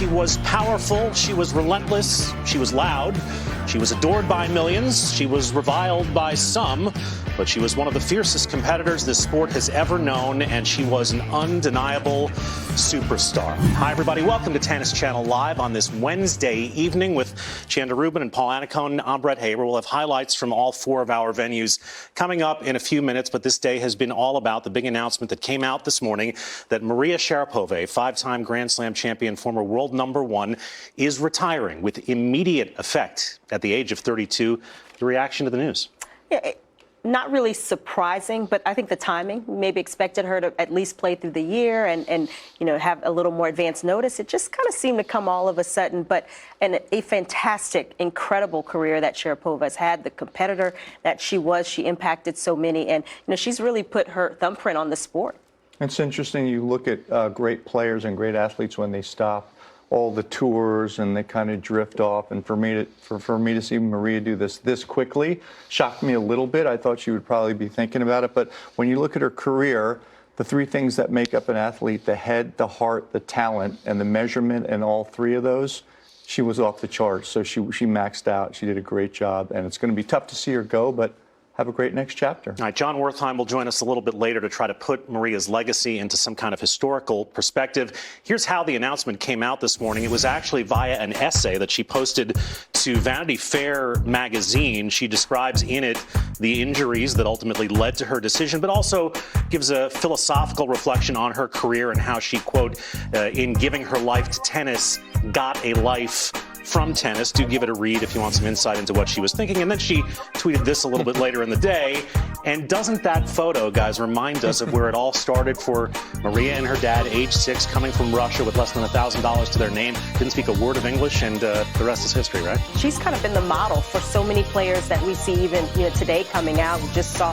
She was powerful, she was relentless, she was loud, she was adored by millions, she was reviled by some, but she was one of the fiercest competitors this sport has ever known, and she was an undeniable superstar. Hi, everybody. Welcome to Tennis Channel Live on this Wednesday evening with Chanda Rubin and Paul Annacone. I'm Brett Haber. We'll have highlights from all four of our venues coming up in a few minutes, but this day has been all about the big announcement that came out this morning that Maria Sharapova, a five-time Grand Slam champion, former world #1, is retiring with immediate effect at the age of 32. Your reaction to the news? Yeah, not really surprising, but I think the timing, maybe expected her to at least play through the year and you know, have a little more advance notice. It just kind of seemed to come all of a sudden, but a fantastic, incredible career that Sharapova has had, the competitor that she was. She impacted so many, and you know, she's really put her thumbprint on the sport. It's interesting, you look at great players and great athletes when they stop all the tours and they kind of drift off, and for me to see Maria do this quickly shocked me a little bit. I thought she would probably be thinking about it, but when you look at her career, the three things that make up an athlete, the head, the heart, the talent, and the measurement, and all three of those, she was off the charts. So she maxed out. She did a great job, and it's going to be tough to see her go, but have a great next chapter. All right, John Wertheim will join us a little bit later to try to put Maria's legacy into some kind of historical perspective. Here's how the announcement came out this morning. It was actually via an essay that she posted to Vanity Fair magazine. She describes in it the injuries that ultimately led to her decision, but also gives a philosophical reflection on her career and how she, quote, in giving her life to tennis, got a life from tennis. Do give it a read if you want some insight into what she was thinking. And then she tweeted this a little bit later in the day. And doesn't that photo, guys, remind us of where it all started for Maria and her dad, age 6, coming from Russia with less than $1,000 to their name, didn't speak a word of English, and the rest is history, right? She's kind of been the model for so many players that we see even today coming out. We just saw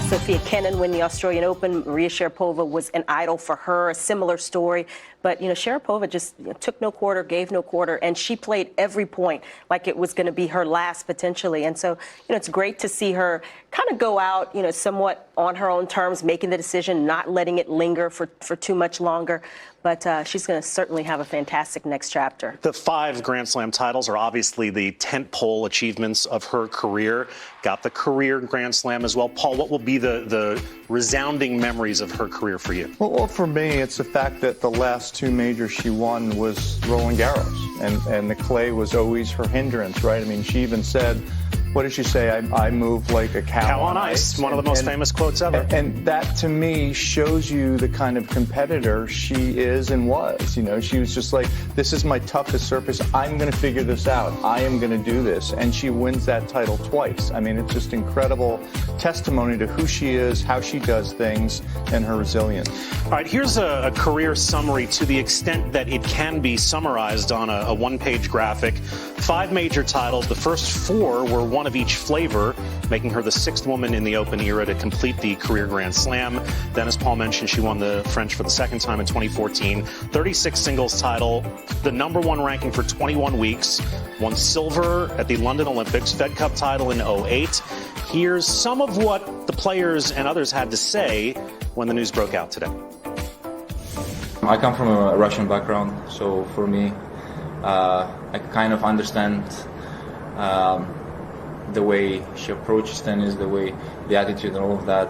Sophia Kenin win the Australian Open. Maria Sharapova was an idol for her, a similar story. But, Sharapova just took no quarter, gave no quarter, and she played every point like it was going to be her last potentially. And so, it's great to see her kind of go out, somewhat on her own terms, making the decision, not letting it linger for too much longer. But she's going to certainly have a fantastic next chapter. The 5 Grand Slam titles are obviously the tentpole achievements of her career. Got the career Grand Slam as well. Paul, what will be the resounding memories of her career for you? Well, for me, it's the fact that the last 2 majors she won was Roland Garros, and the clay was always her hindrance, right? I mean, she even said, what did she say? I move like a cow on ice. One of the most famous quotes ever. And that, to me, shows you the kind of competitor she is and was. She was just like, this is my toughest surface. I'm going to figure this out. I am going to do this. And she wins that title twice. I mean, it's just incredible testimony to who she is, how she does things, and her resilience. All right, here's a career summary to the extent that it can be summarized on a one-page graphic. 5 major titles. The first 4 were one of each flavor, making her the 6th woman in the Open era to complete the career Grand Slam. Then, as Paul mentioned, she won the French for the 2nd time in 2014. 36 singles title, the #1 ranking for 21 weeks, won silver at the London Olympics, Fed Cup title in 2008. Here's some of what the players and others had to say when the news broke out today. I come from a Russian background, so for me, I kind of understand the way she approaches tennis, the attitude and all of that.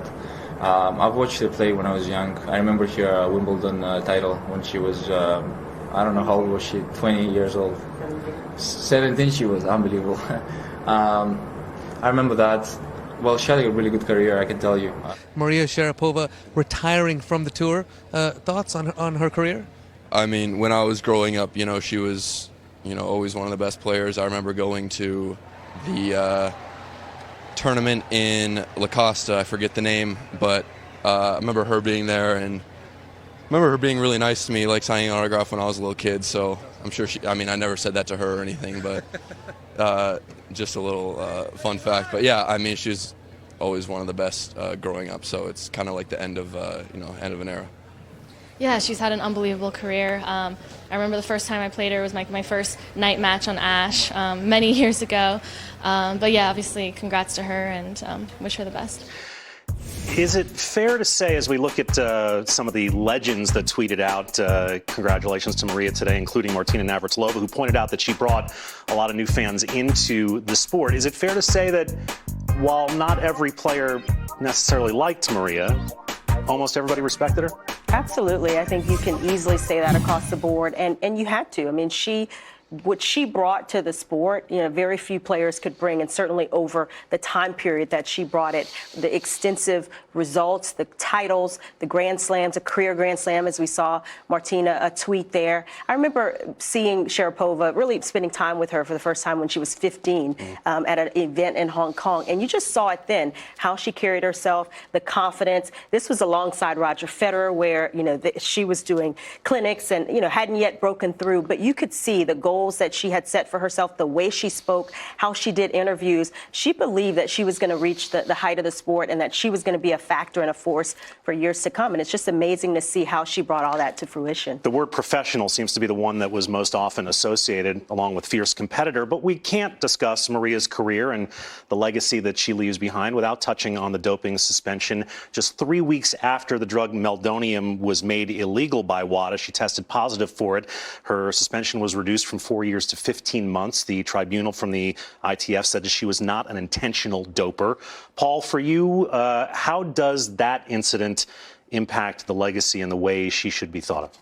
I've watched her play when I was young. I remember her Wimbledon title when she was, I don't know how old was she, 20 years old. 17 she was, unbelievable. I remember that. Well, she had a really good career, I can tell you. Maria Sharapova retiring from the tour. Thoughts on her career? I mean, when I was growing up, she was, always one of the best players. I remember going to the tournament in La Costa, I forget the name, but I remember her being there, and I remember her being really nice to me, like signing an autograph when I was a little kid. So I'm sure I never said that to her or anything, but just a little fun fact. But yeah, I mean, she was always one of the best growing up. So it's kind of like the end of end of an era. Yeah, she's had an unbelievable career. I remember the first time I played her was my first night match on Ash many years ago. But yeah, obviously, congrats to her and wish her the best. Is it fair to say, as we look at some of the legends that tweeted out congratulations to Maria today, including Martina Navratilova, who pointed out that she brought a lot of new fans into the sport, is it fair to say that while not every player necessarily liked Maria, almost everybody respected her? Absolutely. I think you can easily say that across the board, and you had to. I mean, what she brought to the sport, very few players could bring, and certainly over the time period that she brought it, the extensive results, the titles, the Grand Slams, a career Grand Slam, as we saw Martina tweet there. I remember seeing Sharapova, really spending time with her for the first time when she was 15 at an event in Hong Kong, and you just saw it then, how she carried herself, the confidence. This was alongside Roger Federer, where she was doing clinics and hadn't yet broken through, but you could see the goals that she had set for herself, the way she spoke, how she did interviews. She believed that she was going to reach the height of the sport and that she was going to be a factor and a force for years to come. And it's just amazing to see how she brought all that to fruition. The word professional seems to be the one that was most often associated, along with fierce competitor. But we can't discuss Maria's career and the legacy that she leaves behind without touching on the doping suspension. Just 3 weeks after the drug meldonium was made illegal by WADA, she tested positive for it. Her suspension was reduced from 4 years to 15 months. The tribunal from the ITF said that she was not an intentional doper. Paul, for you, how does that incident impact the legacy and the way she should be thought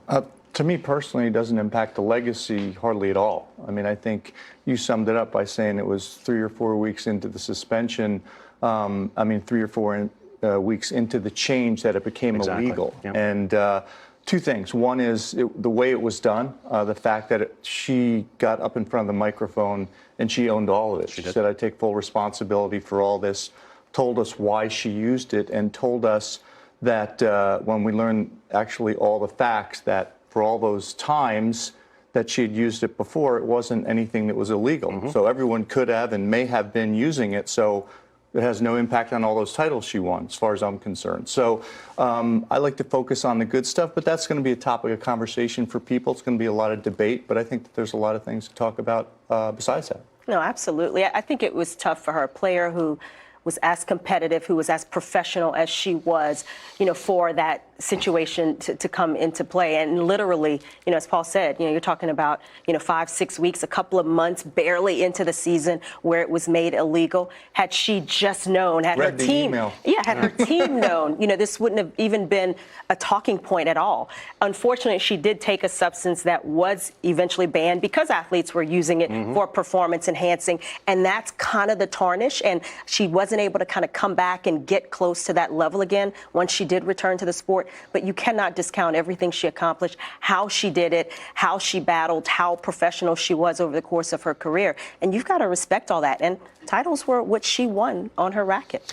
of? To me personally, it doesn't impact the legacy hardly at all. I mean, I think you summed it up by saying it was 3 or 4 weeks into the suspension. 3 or 4 weeks into the change that it became illegal. Yep. And two things. One is the way it was done, the fact that she got up in front of the microphone and she owned all of it. She said, I take full responsibility for all this, told us why she used it, and told us that when we learned actually all the facts, that for all those times that she had used it before, it wasn't anything that was illegal. So everyone could have and may have been using it. So it has no impact on all those titles she won, as far as I'm concerned. So I like to focus on the good stuff, but that's going to be a topic of conversation for people. It's going to be a lot of debate, but I think that there's a lot of things to talk about besides that. No, absolutely. I think it was tough for her, a player who was as competitive, who was as professional as she was, for that situation to come into play. And literally, as Paul said, you're talking about, 5, 6 weeks, a couple of months, barely into the season where it was made illegal. Had she just known, had her team, had her team known, this wouldn't have even been a talking point at all. Unfortunately, she did take a substance that was eventually banned because athletes were using it for performance enhancing. And that's kind of the tarnish. And she wasn't able to kind of come back and get close to that level again once she did return to the sport. But you cannot discount everything she accomplished, how she did it, how she battled, how professional she was over the course of her career. And you've got to respect all that. And titles were what she won on her racket.